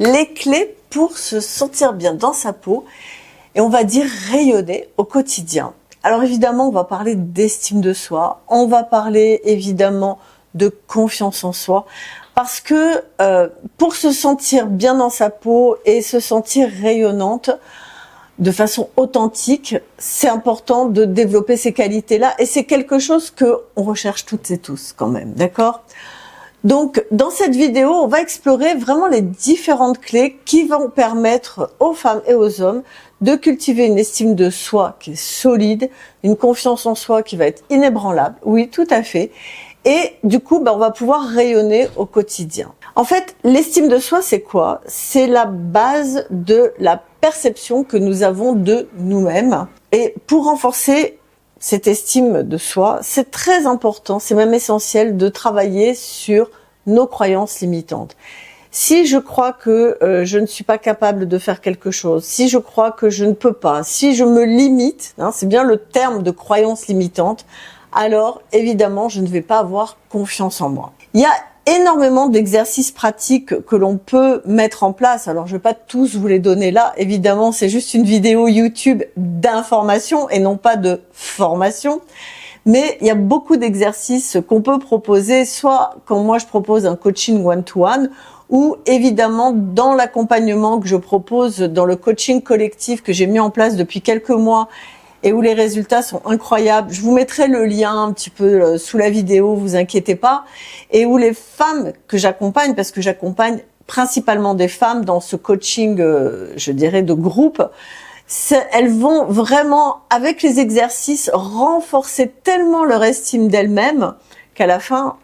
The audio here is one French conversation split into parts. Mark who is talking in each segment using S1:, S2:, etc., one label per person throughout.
S1: les clés pour se sentir bien dans sa peau et on va dire rayonner au quotidien. Alors évidemment, on va parler d'estime de soi, on va parler évidemment de confiance en soi, parce que pour se sentir bien dans sa peau et se sentir rayonnante de façon authentique, c'est important de développer ces qualités-là et c'est quelque chose que on recherche toutes et tous quand même, d'accord ? Donc, dans cette vidéo, on va explorer vraiment les différentes clés qui vont permettre aux femmes et aux hommes de cultiver une estime de soi qui est solide, une confiance en soi qui va être inébranlable. Oui, tout à fait. Et du coup, on va pouvoir rayonner au quotidien. En fait, l'estime de soi, c'est quoi? C'est la base de la perception que nous avons de nous-mêmes. Et pour renforcer cette estime de soi, c'est très important, c'est même essentiel de travailler sur nos croyances limitantes. Si je crois que je ne suis pas capable de faire quelque chose, si je crois que je ne peux pas, si je me limite, c'est bien le terme de croyance limitante, alors évidemment je ne vais pas avoir confiance en moi. Il y a énormément d'exercices pratiques que l'on peut mettre en place. Alors je vais pas tous vous les donner là, évidemment c'est juste une vidéo YouTube d'information et non pas de formation. Mais il y a beaucoup d'exercices qu'on peut proposer, soit quand moi je propose un coaching one-to-one, ou évidemment dans l'accompagnement que je propose dans le coaching collectif que j'ai mis en place depuis quelques mois et où les résultats sont incroyables. Je vous mettrai le lien un petit peu sous la vidéo, vous inquiétez pas, et où les femmes que j'accompagne, parce que j'accompagne principalement des femmes dans ce coaching, je dirais, de groupe, elles vont vraiment, avec les exercices, renforcer tellement leur estime d'elles-mêmes qu'à la fin,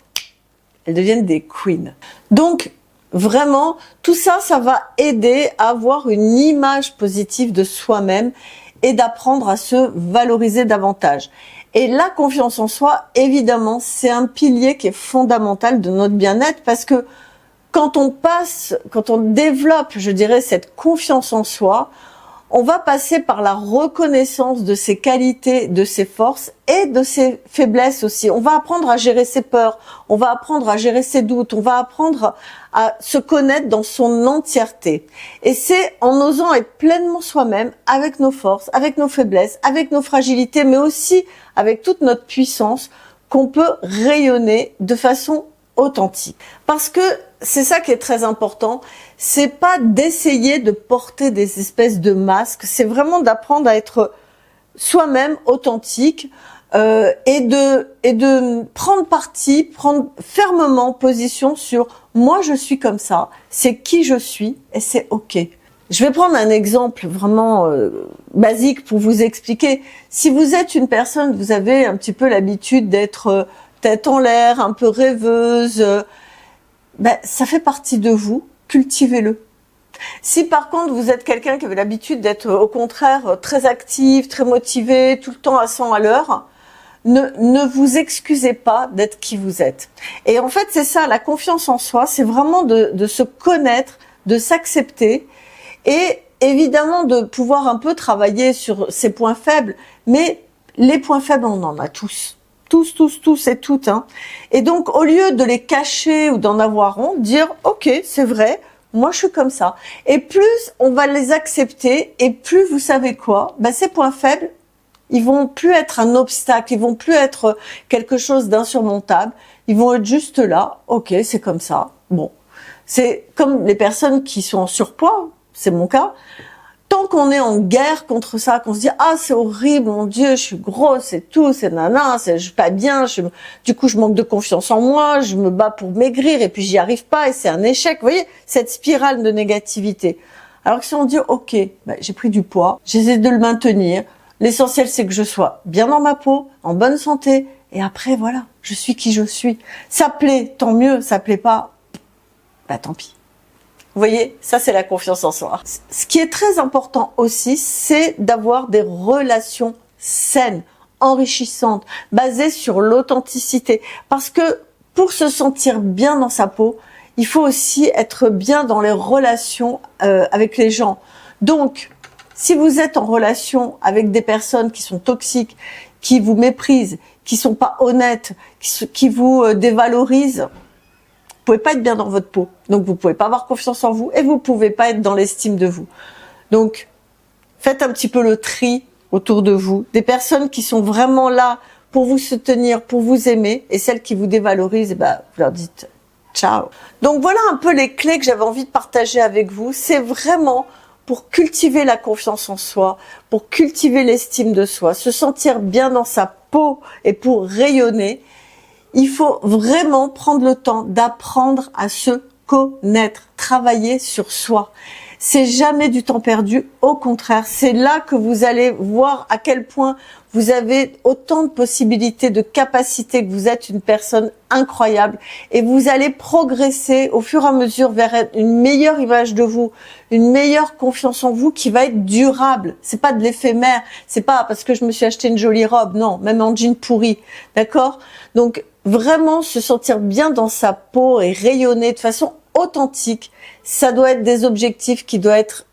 S1: elles deviennent des queens. Donc, vraiment, tout ça, ça va aider à avoir une image positive de soi-même et d'apprendre à se valoriser davantage. Et la confiance en soi, évidemment, c'est un pilier qui est fondamental de notre bien-être parce que quand on développe, je dirais, cette confiance en soi, on va passer par la reconnaissance de ses qualités, de ses forces et de ses faiblesses aussi. On va apprendre à gérer ses peurs, on va apprendre à gérer ses doutes, on va apprendre à se connaître dans son entièreté. Et c'est en osant être pleinement soi-même, avec nos forces, avec nos faiblesses, avec nos fragilités, mais aussi avec toute notre puissance, qu'on peut rayonner de façon authentique. Parce que c'est ça qui est très important, c'est pas d'essayer de porter des espèces de masques, c'est vraiment d'apprendre à être soi-même authentique et de prendre parti, prendre fermement position sur moi je suis comme ça, c'est qui je suis et c'est ok. Je vais prendre un exemple vraiment basique pour vous expliquer. Si vous êtes une personne, vous avez un petit peu l'habitude d'être tête en l'air, un peu rêveuse, ça fait partie de vous, cultivez-le. Si par contre vous êtes quelqu'un qui avait l'habitude d'être au contraire très actif, très motivé, tout le temps à 100 à l'heure, ne vous excusez pas d'être qui vous êtes. Et en fait c'est ça, la confiance en soi, c'est vraiment de se connaître, de s'accepter et évidemment de pouvoir un peu travailler sur ses points faibles, mais les points faibles on en a tous. Tous et toutes. Et donc, au lieu de les cacher ou d'en avoir honte, dire « Ok, c'est vrai, moi je suis comme ça ». Et plus on va les accepter, et plus vous savez quoi, ces points faibles, ils vont plus être un obstacle, ils vont plus être quelque chose d'insurmontable, ils vont être juste là, ok, c'est comme ça. Bon, c'est comme les personnes qui sont en surpoids, c'est mon cas. Tant qu'on est en guerre contre ça, qu'on se dit « Ah, c'est horrible, mon Dieu, je suis grosse, c'est tout, c'est nana, je suis pas bien, du coup, je manque de confiance en moi, je me bats pour maigrir et puis j'y arrive pas et c'est un échec. » Vous voyez, cette spirale de négativité. Alors que si on dit « Ok, j'ai pris du poids, j'essaie de le maintenir, l'essentiel c'est que je sois bien dans ma peau, en bonne santé et après, voilà, je suis qui je suis. Ça plaît, tant mieux, ça plaît pas, tant pis. » Vous voyez, ça c'est la confiance en soi. Ce qui est très important aussi, c'est d'avoir des relations saines, enrichissantes, basées sur l'authenticité. Parce que pour se sentir bien dans sa peau, il faut aussi être bien dans les relations avec les gens. Donc, si vous êtes en relation avec des personnes qui sont toxiques, qui vous méprisent, qui sont pas honnêtes, qui vous dévalorisent, pouvez pas être bien dans votre peau. Donc, vous pouvez pas avoir confiance en vous et vous pouvez pas être dans l'estime de vous. Donc, faites un petit peu le tri autour de vous, des personnes qui sont vraiment là pour vous soutenir, pour vous aimer, et celles qui vous dévalorisent, vous leur dites ciao. Donc voilà un peu les clés que j'avais envie de partager avec vous. C'est vraiment pour cultiver la confiance en soi, pour cultiver l'estime de soi, se sentir bien dans sa peau et pour rayonner. Il faut vraiment prendre le temps d'apprendre à se connaître, travailler sur soi. C'est jamais du temps perdu, au contraire, c'est là que vous allez voir à quel point vous avez autant de possibilités, de capacités, que vous êtes une personne incroyable et vous allez progresser au fur et à mesure vers une meilleure image de vous, une meilleure confiance en vous qui va être durable. C'est pas de l'éphémère, c'est pas parce que je me suis acheté une jolie robe, non, même en jean pourri, d'accord? Donc vraiment se sentir bien dans sa peau et rayonner de façon authentique, ça doit être des objectifs qui doit être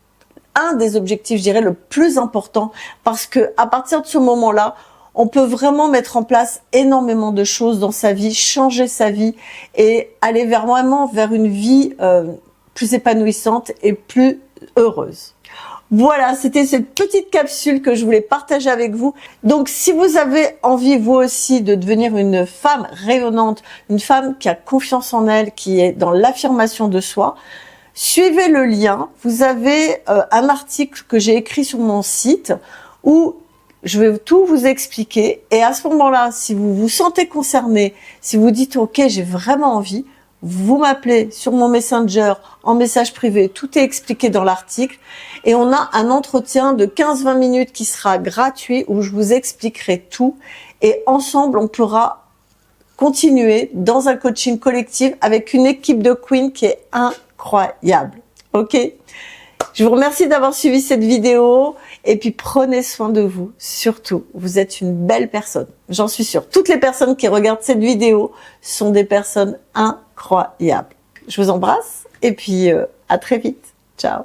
S1: un des objectifs, je dirais, le plus important, parce que à partir de ce moment-là, on peut vraiment mettre en place énormément de choses dans sa vie, changer sa vie et aller vraiment vers une vie plus épanouissante et plus heureuse. Voilà, c'était cette petite capsule que je voulais partager avec vous. Donc, si vous avez envie, vous aussi, de devenir une femme rayonnante, une femme qui a confiance en elle, qui est dans l'affirmation de soi, suivez le lien. Vous avez un article que j'ai écrit sur mon site où je vais tout vous expliquer. Et à ce moment-là, si vous vous sentez concerné, si vous dites « Ok, j'ai vraiment envie », vous m'appelez sur mon Messenger en message privé, tout est expliqué dans l'article et on a un entretien de 15-20 minutes qui sera gratuit où je vous expliquerai tout et ensemble on pourra continuer dans un coaching collectif avec une équipe de Queen qui est incroyable. Ok ? Je vous remercie d'avoir suivi cette vidéo et puis prenez soin de vous, surtout. Vous êtes une belle personne, j'en suis sûre. Toutes les personnes qui regardent cette vidéo sont des personnes incroyables. Je vous embrasse et puis à très vite. Ciao.